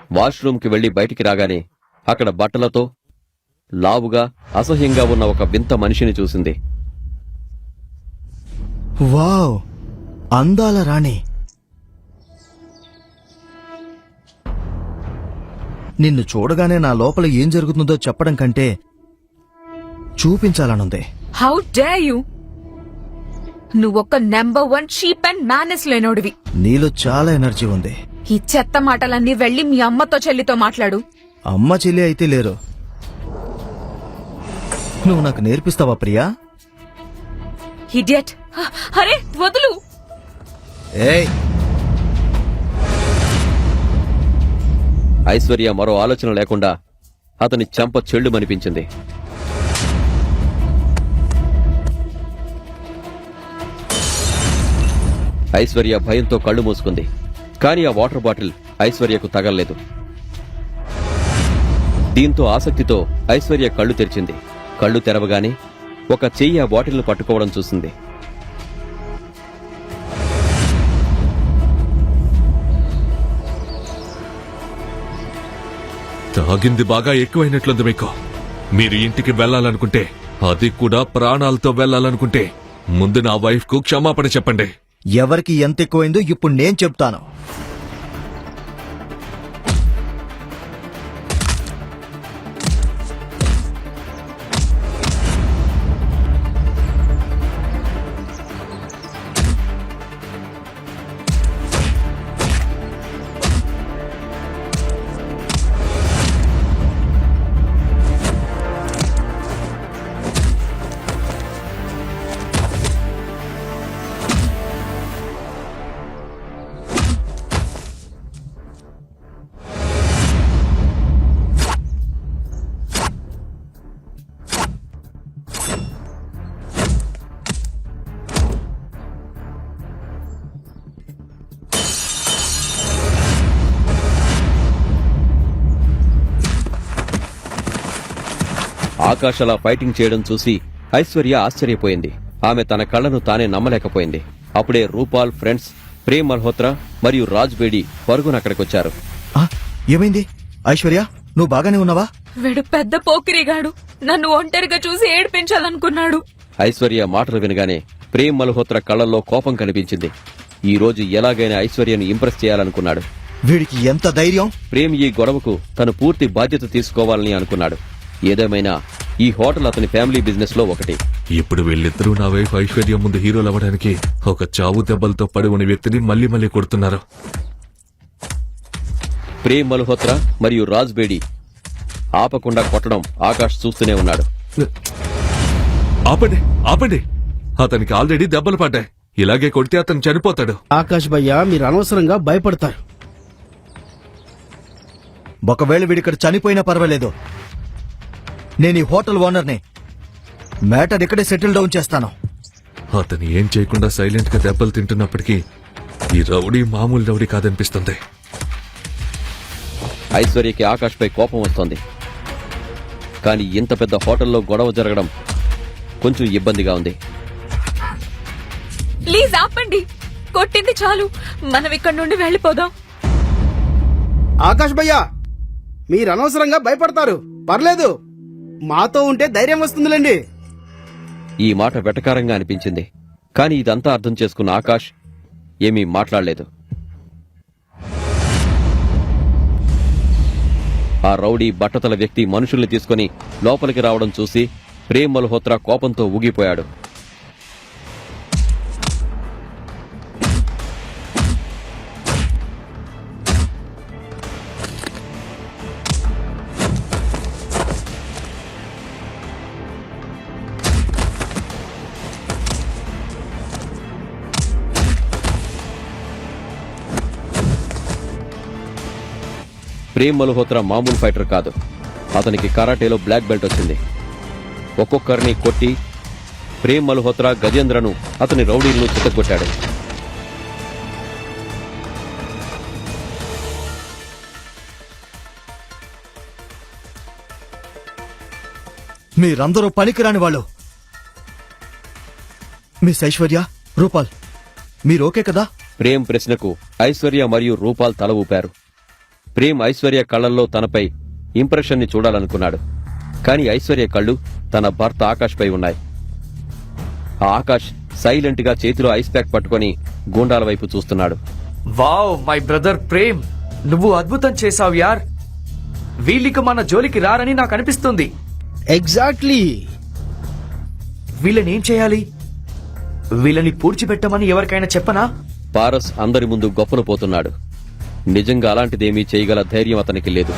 వాష్రూమ్కి వెళ్లి బయటికి రాగానే అక్కడ బట్టలతో లావుగా అసహ్యంగా ఉన్న ఒక వింత మనిషిని చూసింది. వావ్, అందాల రాణి. నిన్ను చూడగానే నా లోపల ఏం జరుగుతుందో చెప్పడం కంటే చూపించాలనుంది. How dare you! నువ్వొక్క నెంబర్ 1 చీప్ అండ్ మేనర్స్ లేనోడివి. నీలో చాలా ఎనర్జీ ఉంది. ఈ చెత్త మాటలన్నీ వెళ్లి మీ అమ్మతో చెల్లితో మాట్లాడు. అమ్మ చెల్లి అయితే లేరు. నువ్వు నాకు నేర్పిస్తావా ప్రియా? ఇడియట్! అరే వదులు. ఏయ్, ఐశ్వర్య మరో ఆలోచన లేకుండా అతని చెంప చెళ్ళుమనిపించింది. ఐశ్వర్య భయంతో కళ్ళు మూసుకుంది. కానీ ఆ వాటర్ బాటిల్ ఐశ్వర్యకు తగల్లేదు. దీంతో ఆసక్తితో ఐశ్వర్య కళ్ళు తెరిచింది. కళ్ళు తెరవగానే ఒక చెయ్యి ఆ బాటిల్ను పట్టుకోవడం చూసింది. తాగింది బాగా ఎక్కువైనట్లుంది మీకు. మీరు ఇంటికి వెళ్లాలనుకుంటే, అది కూడా ప్రాణాలతో వెళ్లాలనుకుంటే ముందు నా వైఫ్ కు క్షమాపణ చెప్పండి. ఎవరికి ఎంత ఎక్కువైందో ఇప్పుడు నేను చెప్తాను. ఆకాష్ అలా ఫైటింగ్ చేయడం చూసి ఐశ్వర్య ఆశ్చర్యపోయింది. ఆమె తన కళ్లను తానే నమ్మలేకపోయింది. అప్పుడే రూపాల్ ఫ్రెండ్స్ ప్రేమ్ మల్హోత్రా మరియు రాజ్ బేడి పరుగున అక్కడికొచ్చారు. ఏమైంది ఐశ్వర్య, నువ్వు బాగానే ఉన్నావా? వీడు పెద్ద పోకిరిగాడు. నన్ను ఒంటరిగా చూసి ఏడ్పించాలనుకున్నాడు. ఐశ్వర్య మాటలు వినగానే ప్రేమ్ మల్హోత్రా కళ్లలో కోపం కనిపించింది. ఈ రోజు ఎలాగైనా ఐశ్వర్యను ఇంప్రెస్ చేయాలనుకున్నాడు. వీడికి ఎంత ధైర్యం! ప్రేమ్ ఈ గొడవకు తను పూర్తి బాధ్యత తీసుకోవాలని అనుకున్నాడు. ఏదేమైనా ఈ హోటల్ అతని ఫ్యామిలీ బిజినెస్ లో ఒకటి. ఇప్పుడు వీళ్ళిద్దరూ నా వైఫ్ ఐశ్వర్య ముందు హీరోలు అవ్వడానికి ఒక చావు దెబ్బలతో పడి ఉన్న వ్యక్తిని మళ్లీ మళ్లీ కొడుతున్నారు. ప్రేమ్ మల్హోత్రా మరియు రాజ్ బేడి ఆపకుండా కొట్టడం ఆకాష్ చూస్తూనే ఉన్నాడు. ఆపండి, ఆపండి! అతనికి ఆల్రెడీ దెబ్బలు పడ్డాయి. ఇలాగే కొడితే అతను చనిపోతాడు. ఆకాష్ భయ్యా, మీరు అనవసరంగా భయపడతారు. ఒకవేళ వీడిక్కడ చనిపోయినా పర్వాలేదు, నేను ఈ హోటల్ ఓనర్ని. మ్యాటర్ ఇక్కడే సెటిల్ డౌన్ చేస్తాను. అతను ఏం చేయకుండా సైలెంట్ గా దెబ్బలు తింటున్నప్పటికీ ఈ రౌడీ మామూలు రౌడీ కాదనిపిస్తుంది. ఐశ్వర్యకి ఆకాష్ పై కోపం వస్తోంది. కానీ ఇంత పెద్ద హోటల్లో గొడవ జరగడం కొంచెం ఇబ్బందిగా ఉంది. ప్లీజ్ ఆపండి. కొట్టింది చాలు. మనం ఇక్కడి నుండి వెళ్లిపోదాం. ఆకాష్ భయ్యా, మీరు అనవసరంగా భయపడతారు. పర్లేదు, మాతో ఉంటే ధైర్యం వస్తుందిలేండి. ఈ మాట వెటకారంగా అనిపించింది. కానీ ఇదంతా అర్థం చేసుకున్న ఆకాష్ ఏమీ మాట్లాడలేదు. ఆ రౌడీ బట్టతల వ్యక్తి మనుషుల్ని తీసుకుని లోపలికి రావడం చూసి ప్రేమ్ మల్హోత్రా కోపంతో ఊగిపోయాడు. ప్రేమ్ మల్హోత్రా మామూలు ఫైటర్ కాదు. అతనికి కరాటేలో బ్లాక్ బెల్ట్ వచ్చింది. ఒక్కొక్కరిని కొట్టి ప్రేమ్ మల్హోత్రా గజేంద్రను అతని రౌడీలను చితగొట్టాడు. మీరందరూ పనికిరాని వాళ్ళు. మిస్ ఐశ్వర్య, రూపాల్, మీరోకే కదా? ప్రేమ్ ప్రశ్నకు ఐశ్వర్య మరియు రూపాల్ తల ఊపారు. ప్రేమ్ ఐశ్వర్య కళ్ళల్లో తనపై ఇంప్రెషన్ ని చూడాలనుకున్నాడు. కాని ఐశ్వర్య కళ్ళు తన భర్త ఆకాష్ పై ఉన్నాయి. ఆ ఆకాష్ సైలెంట్ గా చేతిలో ఐస్ ప్యాక్ పట్టుకుని గూండాల వైపు చూస్తున్నాడు. వావ్ మై బ్రదర్ ప్రేమ్, నువ్వు అద్భుతం చేశావు యార్. వీళ్ళిక మన జోలికి రారని నాకు అనిపిస్తుంది. ఎగ్జాక్ట్లీ. వీళ్ళని ఏం చేయాలి? వీళ్ళని పూడ్చిపెట్టమని ఎవరికైనా చెప్పనా? పారస్ అందరి ముందు గొప్పలు పోతున్నాడు. నిజంగా అలాంటిదేమీ చేయగల ధైర్యం అతనికి లేదు.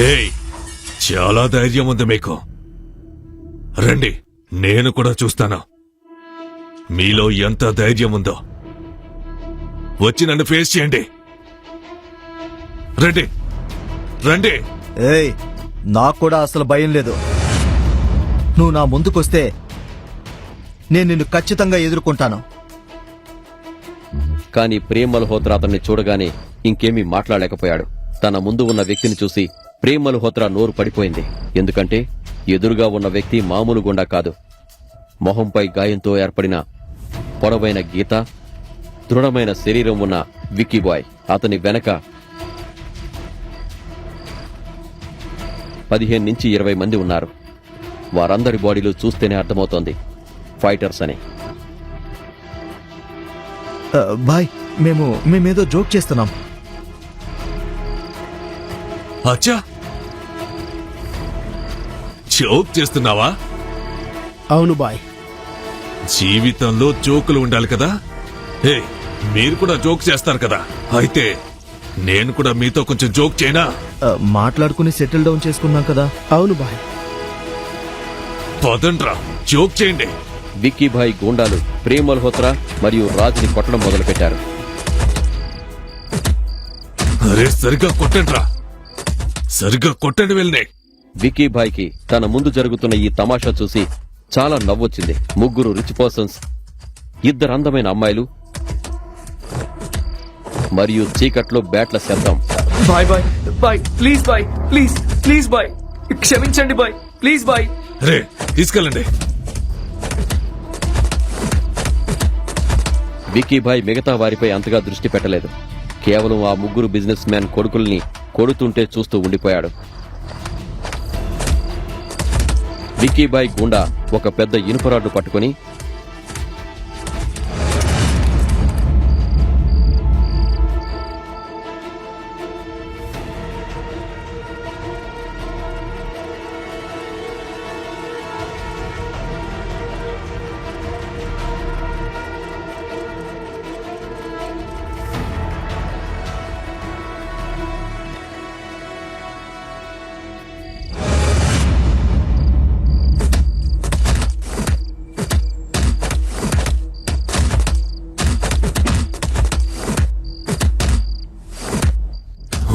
ఏయ్, చాలా ధైర్యం ఉంది మీకు. రండి, నేను కూడా చూస్తాను మీలో ఎంత ధైర్యం ఉందో. వచ్చి నన్ను ఫేస్ చేయండి. రండి రండి. ఏయ్, నాకు కూడా అసలు భయం లేదు. నువ్వు నా ముందుకొస్తే నేను నిన్ను ఖచ్చితంగా ఎదుర్కొంటాను. కాని ప్రేమ్ మల్హోత్రా అతన్ని చూడగానే ఇంకేమీ మాట్లాడలేకపోయాడు. తన ముందు ఉన్న వ్యక్తిని చూసి ప్రేమ్ మల్హోత్రా నోరు పడిపోయింది. ఎందుకంటే ఎదురుగా ఉన్న వ్యక్తి మామూలు గుండా కాదు. మొహంపై గాయంతో ఏర్పడిన పొడవైన గీత, దృఢమైన శరీరం ఉన్న విక్కీ బాయ్. అతని వెనక 15 నుంచి 20 మంది ఉన్నారు. వారందరి బాడీలు చూస్తేనే అర్థమవుతోంది ఫైటర్స్ అని. బాయ్, మేమేదో జోక్ చేస్తున్నాం. అచ్చా, జోక్ చేస్తున్నావా? అవును బాయ్. జీవితంలో జోకులు ఉండాలి కదా. ఏ, మీరు కూడా జోక్ చేస్తారు కదా. అయితే నేను కూడా మీతో కొంచెం జోక్ చేయనా? మాట్లాడుకుని సెటిల్ డౌన్ చేసుకున్నాం కదా. అవును బాయ్. పదండ్రా, జోక్ చేయండి. విక్కీ భాయ్ గూండాలు ప్రేమ్ మల్హోత్రా మరియు రాజ్ని కొట్టడం మొదలుపెట్టారు. అరే, సరిగ్గా కొట్టండ్రా, సరిగ్గా కొట్టండి వెళ్ళి. విక్కీ భాయ్కి తన ముందు జరుగుతున్న ఈ తమాషా చూసి చాలా నవ్వొచ్చింది. ముగ్గురు రిచ్ పర్సన్స్, 2 అందమైన అమ్మాయిలు మరియు చీకట్లో బ్యాట్ల శబ్దం. బాయ్ బాయ్ బాయ్, ప్లీజ్ బాయ్, ప్లీజ్ ప్లీజ్ బాయ్, క్షమించండి బాయ్, ప్లీజ్ బాయ్. రే, తీసుకెళ్ళండి. విక్కీ భాయ్ మిగతా వారిపై అంతగా దృష్టి పెట్టలేదు. కేవలం ఆ ముగ్గురు బిజినెస్ మ్యాన్ కొడుకుల్ని కొడుతుంటే చూస్తూ ఉండిపోయాడు. విక్కీ భాయ్ గుండా ఒక పెద్ద ఇనుపరాడ్డు పట్టుకుని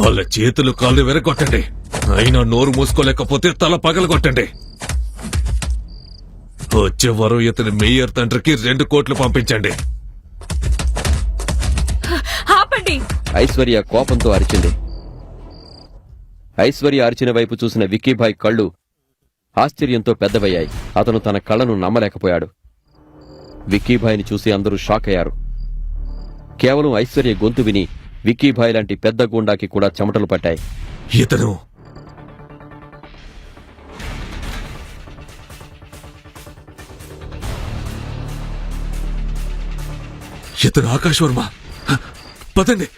వాళ్ళ చేతులు కాళ్ళు వెరగొట్టండి. అయినా నోరు మూసుకోలేకపోతే తల పగలగొట్టండి. వచ్చే వారం ఇతని మేయర్ తండ్రికి 2 కోట్లు పంపించండి. ఆపండి. ఐశ్వర్య కోపంతో అరిచింది. ఐశ్వర్య అరిచిన వైపు చూసిన విక్కీ భాయ్ కళ్ళు ఆశ్చర్యంతో పెద్దవయ్యాయి. అతను తన కళ్ళను నమ్మలేకపోయాడు. విక్కీ భాయ్ని చూసి అందరూ షాక్ అయ్యారు. కేవలం ఐశ్వర్య గొంతు విని విక్కీ భాయ్ లాంటి పెద్ద గూండాకి కూడా చెమటలు పట్టాయి. ఇతను ఆకాష్ వర్మ. పదండి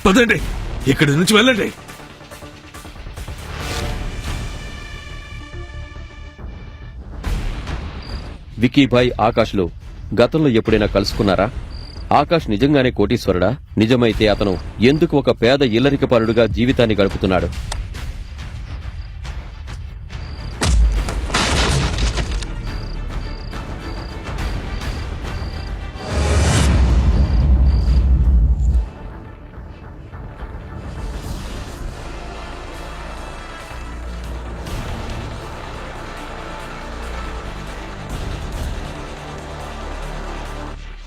పదండి, ఇక్కడి నుంచి వెళ్ళండి. విక్కీ భాయ్ ఆకాష్లు గతంలో ఎప్పుడైనా కలుసుకున్నారా? ఆకాష్ నిజంగానే కోటీశ్వరుడా? నిజమైతే అతను ఎందుకు ఒక పేద ఇల్లరికపరుడుగా జీవితాన్ని గడుపుతున్నాడు?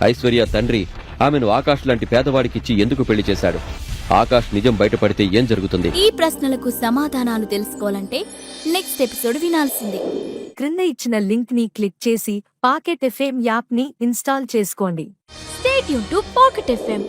ఐశ్వర్య తండ్రి ఆమెను ఆకాష్ లాంటి పేదవాడికిచ్చి ఎందుకు పెళ్లి చేశాడు? ఆకాష్ నిజం బయటపడితే ఏం జరుగుతుంది? ఈ ప్రశ్నలకు సమాధానాలు తెలుసుకోవాలంటే నెక్స్ట్ ఎపిసోడ్ వినాల్సిందే. క్రింద ఇచ్చిన లింక్ ని క్లిక్ చేసి పాకెట్ ఎఫ్ఎం యాప్ ని ఇన్స్టాల్ చేసుకోండి. Stay tune to pocket FM.